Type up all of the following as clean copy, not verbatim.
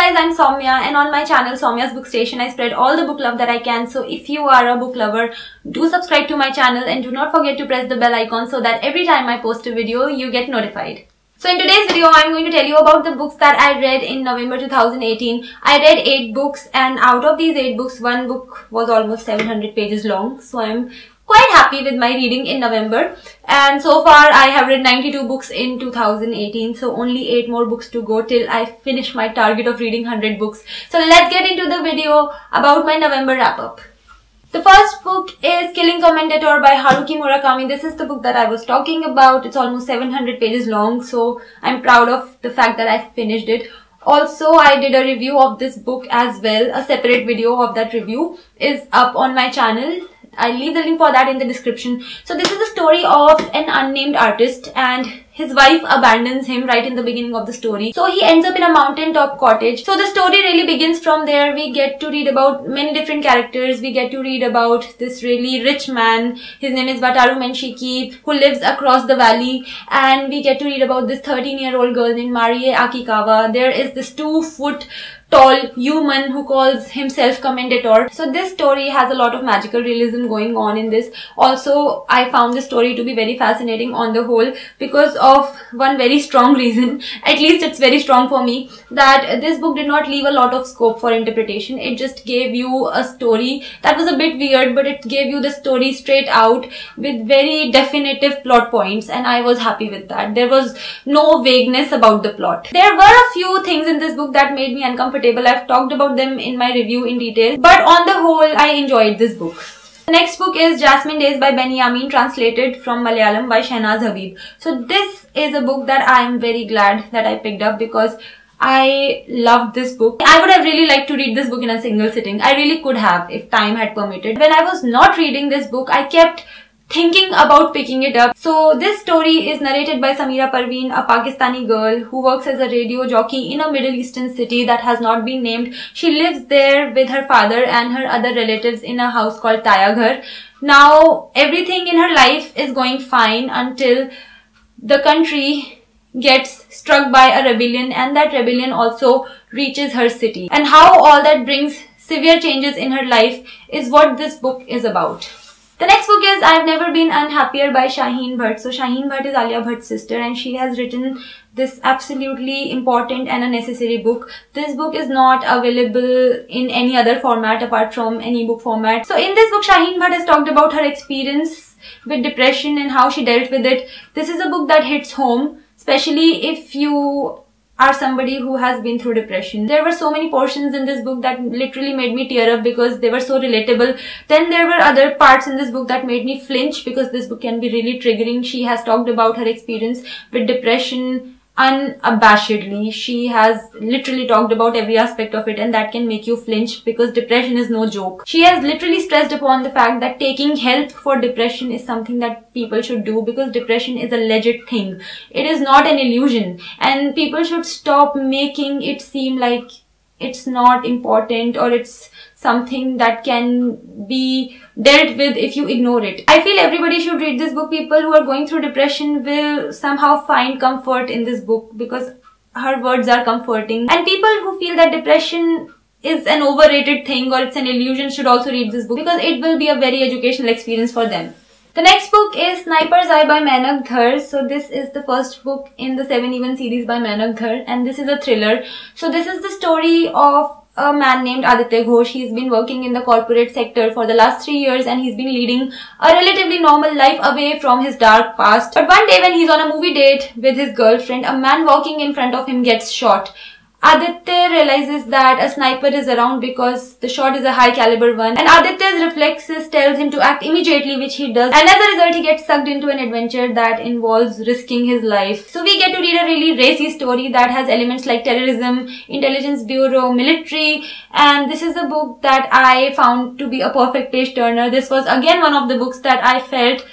guys, I'm Saumya, and on my channel Saumya's Bookstation I spread all the book love that I can. So if you are a book lover, do subscribe to my channel and do not forget to press the bell icon so that every time I post a video you get notified. So in today's video I'm going to tell you about the books that I read in November 2018. I read 8 books, and out of these 8 books, one book was almost 700 pages long. So I'm quite happy with my reading in November, and so far I have read 92 books in 2018, so only 8 more books to go till I finish my target of reading 100 books. So let's get into the video about my November wrap-up. The first book is Killing Commentator by Haruki Murakami. This is the book that I was talking about. It's almost 700 pages long, so I'm proud of the fact that I finished it. Also, I did a review of this book as well. A separate video of that review is up on my channel. I'll leave the link for that in the description. So this is the story of an unnamed artist, and his wife abandons him right in the beginning of the story. So he ends up in a mountaintop cottage. So the story really begins from there. We get to read about many different characters. We get to read about this really rich man. His name is Wataru Menshiki, who lives across the valley. And we get to read about this 13-year-old girl named Marie Akikawa. There is this 2-foot tall human who calls himself Commentator. So this story has a lot of magical realism going on in this. Also, I found this story to be very fascinating on the whole because of one very strong reason. At least it's very strong for me, that this book did not leave a lot of scope for interpretation. It just gave you a story that was a bit weird, but it gave you the story straight out with very definitive plot points, and I was happy with that. There was no vagueness about the plot. There were a few things in this book that made me uncomfortable. I've talked about them in my review in detail, but on the whole, I enjoyed this book. The next book is Jasmine Days by Benyamin, translated from Malayalam by Shahnaz Habib. So this is a book that I am very glad that I picked up because I loved this book. I would have really liked to read this book in a single sitting. I really could have if time had permitted. When I was not reading this book, I kept thinking about picking it up. So this story is narrated by Samira Parveen, a Pakistani girl who works as a radio jockey in a Middle Eastern city that has not been named. She lives there with her father and her other relatives in a house called Tayaghar. Now everything in her life is going fine until the country gets struck by a rebellion, and that rebellion also reaches her city. And how all that brings severe changes in her life is what this book is about. The next book is I've Never Been Unhappier by Shaheen Bhatt. So Shaheen Bhatt is Alia Bhatt's sister, and she has written this absolutely important and a necessary book. This book is not available in any other format apart from an ebook format. So in this book, Shaheen Bhatt has talked about her experience with depression and how she dealt with it. This is a book that hits home, especially if you are somebody who has been through depression. There were so many portions in this book that literally made me tear up because they were so relatable. Then there were other parts in this book that made me flinch because this book can be really triggering. She has talked about her experience with depression unabashedly. She has literally talked about every aspect of it, and that can make you flinch because depression is no joke. She has literally stressed upon the fact that taking help for depression is something that people should do because depression is a legit thing. It is not an illusion, and people should stop making it seem like it's not important or it's something that can be dealt with if you ignore it. I feel everybody should read this book. People who are going through depression will somehow find comfort in this book because her words are comforting. And people who feel that depression is an overrated thing or it's an illusion should also read this book because it will be a very educational experience for them. The next book is Sniper's Eye by Mainak Dhar. So this is the first book in the 7 Even series by Mainak Dhar, and this is a thriller. So this is the story of a man named Aditya Ghosh. He's been working in the corporate sector for the last 3 years, and he's been leading a relatively normal life away from his dark past. But one day when he's on a movie date with his girlfriend, a man walking in front of him gets shot. Aditya realizes that a sniper is around because the shot is a high caliber one, and Aditya's reflexes tells him to act immediately, which he does, and as a result he gets sucked into an adventure that involves risking his life. So we get to read a really racy story that has elements like terrorism, intelligence bureau, military, and this is a book that I found to be a perfect page turner. This was again one of the books that I felt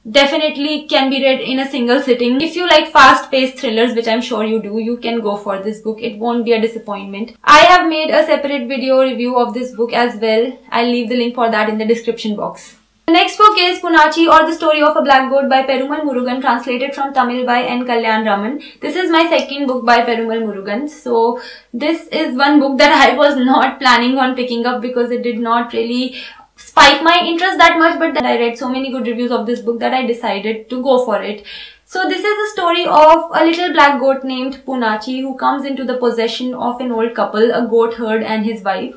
definitely can be read in a single sitting. If you like fast-paced thrillers, which I'm sure you do, you can go for this book. It won't be a disappointment. I have made a separate video review of this book as well. I'll leave the link for that in the description box. The next book is Punachi, or The Story of a Black Goat by Perumal Murugan, translated from Tamil by N. Kalyan Raman. This is my second book by Perumal Murugan. So this is one book that I was not planning on picking up because it did not really spike my interest that much, but then I read so many good reviews of this book that I decided to go for it. So this is the story of a little black goat named Punachi who comes into the possession of an old couple, a goat herd and his wife.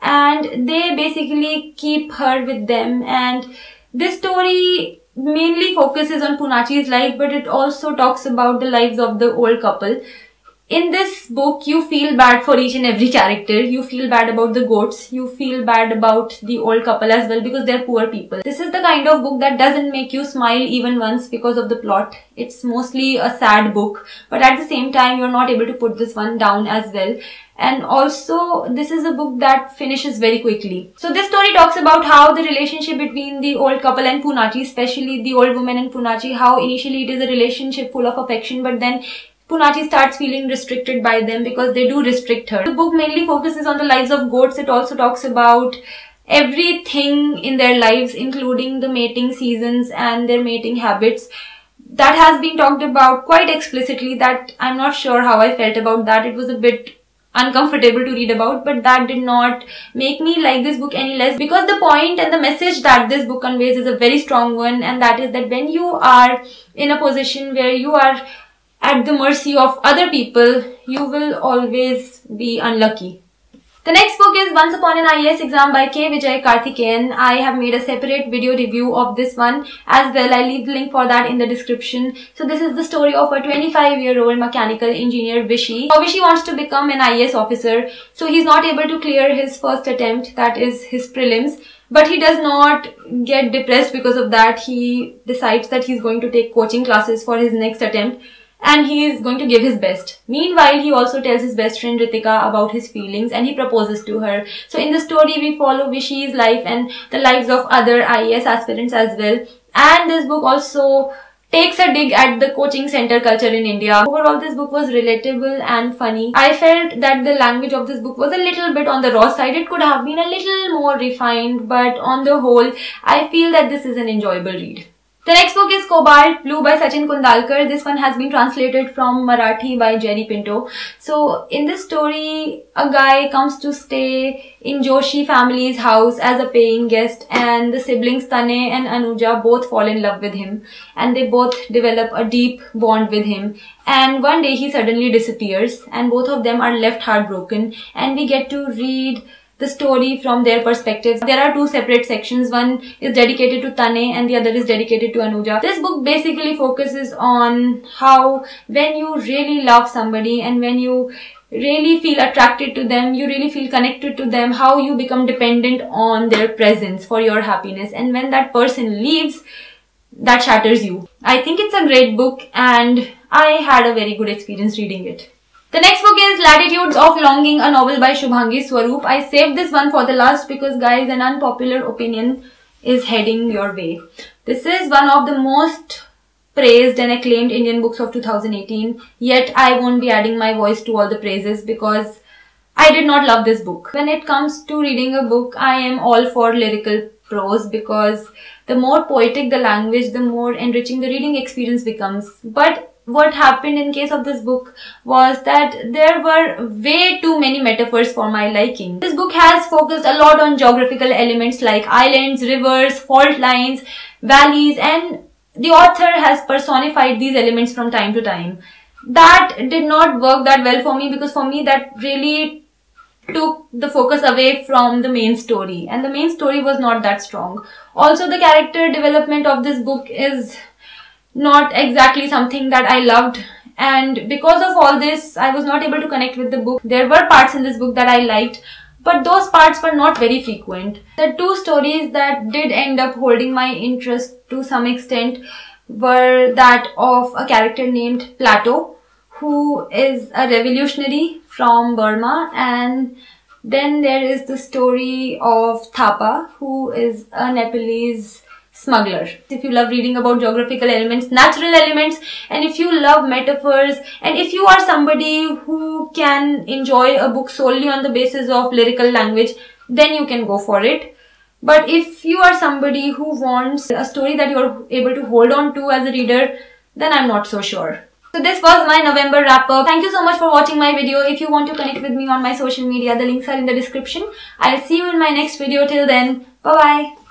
And they basically keep her with them, and this story mainly focuses on Punachi's life, but it also talks about the lives of the old couple. In this book, you feel bad for each and every character. You feel bad about the goats. You feel bad about the old couple as well because they're poor people. This is the kind of book that doesn't make you smile even once because of the plot. It's mostly a sad book, but at the same time, you're not able to put this one down as well. And also, this is a book that finishes very quickly. So this story talks about how the relationship between the old couple and Punachi, especially the old woman and Punachi, how initially it is a relationship full of affection, but then Punachi starts feeling restricted by them because they do restrict her. The book mainly focuses on the lives of goats. It also talks about everything in their lives, including the mating seasons and their mating habits. That has been talked about quite explicitly, that I'm not sure how I felt about that. It was a bit uncomfortable to read about, but that did not make me like this book any less, because the point and the message that this book conveys is a very strong one, and that is that when you are in a position where you are at the mercy of other people, you will always be unlucky. The next book is Once Upon an IAS Exam by K. Vijay Karthikeyan. I have made a separate video review of this one as well. I'll leave the link for that in the description. So this is the story of a 25-year-old mechanical engineer, Vishy. Now Vishy wants to become an IAS officer, so he's not able to clear his first attempt, that is his prelims. But he does not get depressed because of that. He decides that he's going to take coaching classes for his next attempt, and he is going to give his best. Meanwhile, he also tells his best friend Ritika about his feelings and he proposes to her. So in the story, we follow Vishy's life and the lives of other IAS aspirants as well. And this book also takes a dig at the coaching center culture in India. Overall, this book was relatable and funny. I felt that the language of this book was a little bit on the raw side. It could have been a little more refined, but on the whole, I feel that this is an enjoyable read. The next book is Cobalt Blue by Sachin Kundalkar. This one has been translated from Marathi by Jerry Pinto. So in this story, a guy comes to stay in Joshi family's house as a paying guest, and the siblings Tane and Anuja both fall in love with him, and they both develop a deep bond with him. And one day he suddenly disappears and both of them are left heartbroken, and we get to read the story from their perspectives. There are two separate sections. One is dedicated to Tane and the other is dedicated to Anuja. This book basically focuses on how when you really love somebody and when you really feel attracted to them, you really feel connected to them, how you become dependent on their presence for your happiness. And when that person leaves, that shatters you. I think it's a great book and I had a very good experience reading it. The next book is Latitudes of Longing, a novel by Shubhangi Swaroop. I saved this one for the last because, guys, an unpopular opinion is heading your way. This is one of the most praised and acclaimed Indian books of 2018. Yet I won't be adding my voice to all the praises because I did not love this book. When it comes to reading a book, I am all for lyrical prose because the more poetic the language, the more enriching the reading experience becomes. But what happened in case of this book was that there were way too many metaphors for my liking. This book has focused a lot on geographical elements like islands, rivers, fault lines, valleys, and the author has personified these elements from time to time. That did not work that well for me because for me that really took the focus away from the main story, and the main story was not that strong. Also, the character development of this book is not exactly something that I loved, and because of all this, I was not able to connect with the book. There were parts in this book that I liked, but those parts were not very frequent. The two stories that did end up holding my interest to some extent were that of a character named Plato, who is a revolutionary from Burma, and then there is the story of Thapa, who is a Nepalese smuggler. If you love reading about geographical elements, natural elements, and if you love metaphors, and if you are somebody who can enjoy a book solely on the basis of lyrical language, then you can go for it. But if you are somebody who wants a story that you're able to hold on to as a reader, then I'm not so sure. So this was my November wrap up. Thank you so much for watching my video. If you want to connect with me on my social media, the links are in the description. I'll see you in my next video. Till then, bye bye.